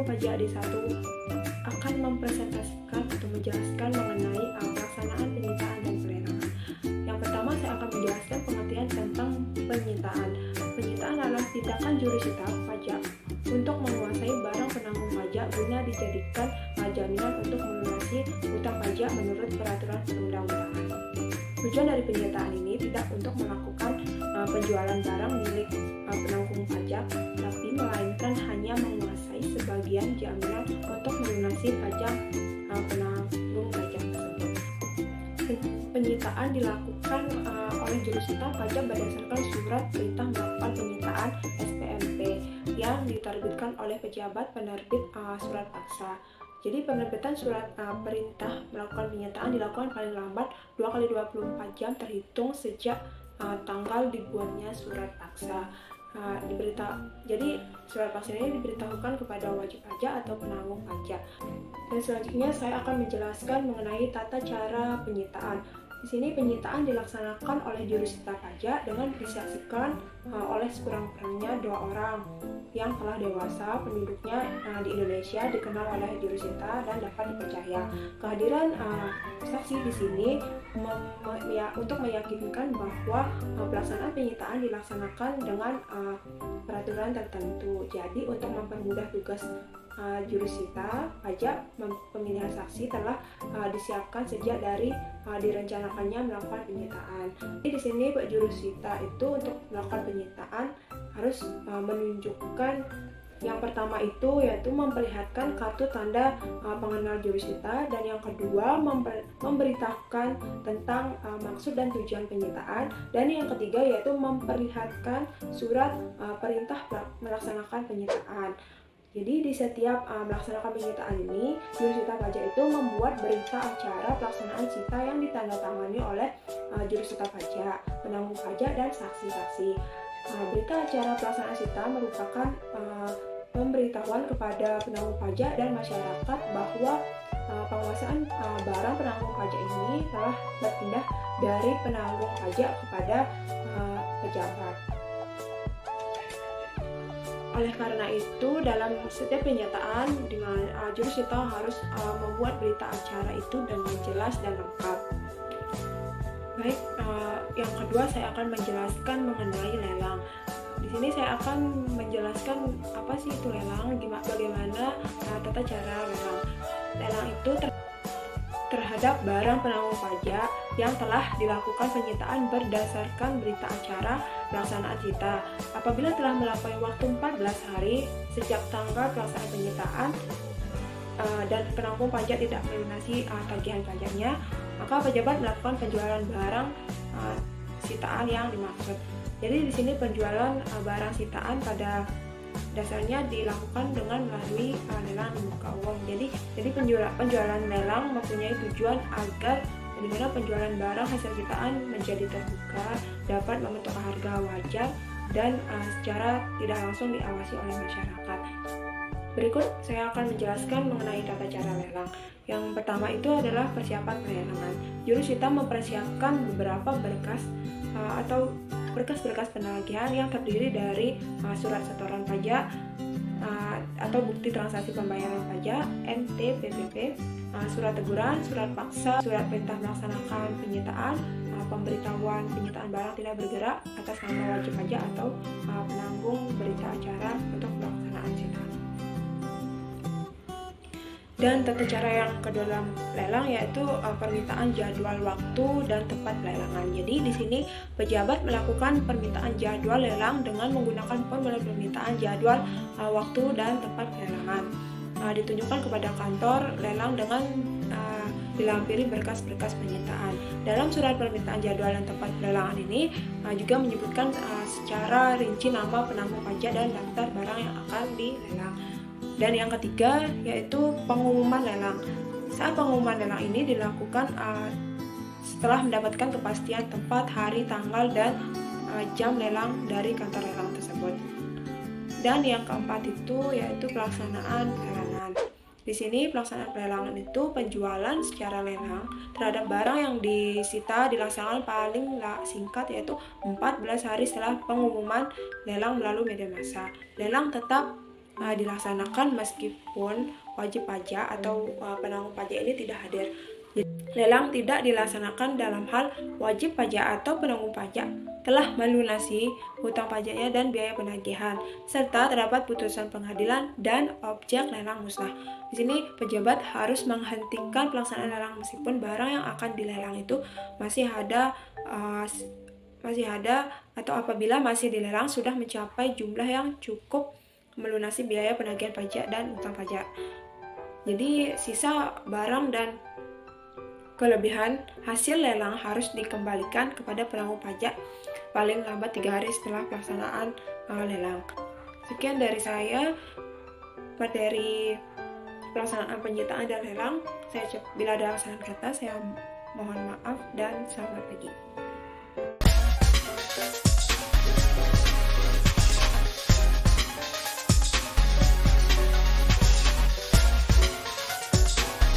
penanggung pajak D1 akan mempresentasikan atau menjelaskan mengenai pelaksanaan penyitaan dan pelelangan. Yang pertama, saya akan menjelaskan pengertian tentang penyitaan. Penyitaan adalah tindakan jurusita pajak untuk menguasai barang penanggung pajak guna dijadikan jaminan untuk melunasi utang pajak menurut peraturan perundang-undangan. Tujuan dari penyitaan ini tidak untuk melakukan penjualan barang milik penanggung pajak, tapi melainkan hanya menguasai sebagian jaminan untuk melunasi pajak penanggung pajak tersebut. Penyitaan dilakukan oleh jurusita pajak berdasarkan surat perintah melakukan penyitaan SPMP yang diterbitkan oleh pejabat penerbit surat paksa. Jadi penerbitan surat perintah melakukan penyitaan dilakukan paling lambat 2x24 jam terhitung sejak tanggal dibuatnya surat paksa. Jadi surat paksa ini diberitahukan kepada wajib pajak atau penanggung pajak. Dan selanjutnya saya akan menjelaskan mengenai tata cara penyitaan. Di sini penyitaan dilaksanakan oleh jurusita pajak dengan disaksikan oleh sekurang-kurangnya 2 orang yang telah dewasa, penduduknya di Indonesia, dikenal oleh jurusita dan dapat dipercaya. Kehadiran saksi di sini untuk meyakinkan bahwa pelaksanaan penyitaan dilaksanakan dengan peraturan tertentu. Jadi untuk mempermudah tugas jurusita pajak, pemilihan saksi telah disiapkan sejak dari direncanakannya melakukan penyitaan. Jadi di sini Pak Jurusita itu untuk melakukan penyitaan harus menunjukkan yang pertama itu yaitu memperlihatkan kartu tanda pengenal jurusita, dan yang kedua memberitahukan tentang maksud dan tujuan penyitaan, dan yang ketiga yaitu memperlihatkan surat perintah melaksanakan penyitaan. Jadi di setiap melaksanakan penyitaan ini, jurusita pajak itu membuat berita acara pelaksanaan sita yang ditandatangani oleh jurusita pajak, penanggung pajak, dan saksi-saksi. Berita acara pelaksanaan sita merupakan pemberitahuan kepada penanggung pajak dan masyarakat bahwa penguasaan barang penanggung pajak ini telah berpindah dari penanggung pajak kepada pejabat. Oleh karena itu, dalam setiap penyataan dengan jurusita harus membuat berita acara itu dengan jelas dan lengkap. Baik, yang kedua saya akan menjelaskan mengenai lelang. Di sini saya akan menjelaskan apa sih itu lelang, bagaimana tata cara lelang. Lelang itu terhadap barang penanggung pajak yang telah dilakukan penyitaan berdasarkan berita acara pelaksanaan sita. Apabila telah melampaui waktu 14 hari sejak tanggal pelaksanaan penyitaan dan penanggung pajak tidak melunasi tagihan pajaknya, maka pejabat melakukan penjualan barang sitaan yang dimaksud. Jadi di sini penjualan barang sitaan pada dasarnya dilakukan dengan melalui lelang di muka umum. Jadi penjualan lelang mempunyai tujuan agar di mana penjualan barang hasil sitaan menjadi terbuka, dapat membentuk harga wajar, dan secara tidak langsung diawasi oleh masyarakat. Berikut saya akan menjelaskan mengenai tata cara lelang. Yang pertama itu adalah persiapan pelelangan. Jurusita mempersiapkan beberapa berkas atau berkas-berkas penagihan yang terdiri dari surat setoran pajak atau bukti transaksi pembayaran pajak (NT/PPP), surat teguran, surat paksa, surat perintah melaksanakan penyitaan, pemberitahuan penyitaan barang tidak bergerak atas nama wajib pajak atau penanggung berita acara untuk pelaksanaan sita. Dan tata cara yang kedua dalam lelang yaitu permintaan jadwal waktu dan tempat pelelangan. Jadi di sini pejabat melakukan permintaan jadwal lelang dengan menggunakan formulir permintaan jadwal waktu dan tempat pelelangan. Ditunjukkan kepada kantor lelang dengan dilampiri berkas-berkas penyitaan. Dalam surat permintaan jadwal dan tempat pelelangan ini juga menyebutkan secara rinci nama penanggung pajak dan daftar barang yang akan dilelang. Dan yang ketiga yaitu pengumuman lelang. Saat pengumuman lelang ini dilakukan setelah mendapatkan kepastian tempat, hari, tanggal, dan jam lelang dari kantor lelang tersebut. Dan yang keempat itu yaitu pelaksanaan pelelangan. Di sini pelaksanaan pelelangan itu penjualan secara lelang terhadap barang yang disita dilaksanakan paling singkat yaitu 14 hari setelah pengumuman lelang melalui media massa. Lelang tetap dilaksanakan meskipun wajib pajak atau penanggung pajak ini tidak hadir. Lelang tidak dilaksanakan dalam hal wajib pajak atau penanggung pajak telah melunasi hutang pajaknya dan biaya penagihan, serta terdapat putusan pengadilan dan objek lelang musnah. Di sini pejabat harus menghentikan pelaksanaan lelang meskipun barang yang akan dilelang itu masih ada atau apabila masih dilelang sudah mencapai jumlah yang cukup melunasi biaya penagihan pajak dan hutang pajak. Jadi sisa barang dan kelebihan hasil lelang harus dikembalikan kepada penanggung pajak paling lambat 3 hari setelah pelaksanaan lelang. Sekian dari saya materi pelaksanaan penyitaan dan lelang. Bila ada kesalahan kata, saya mohon maaf dan selamat pagi.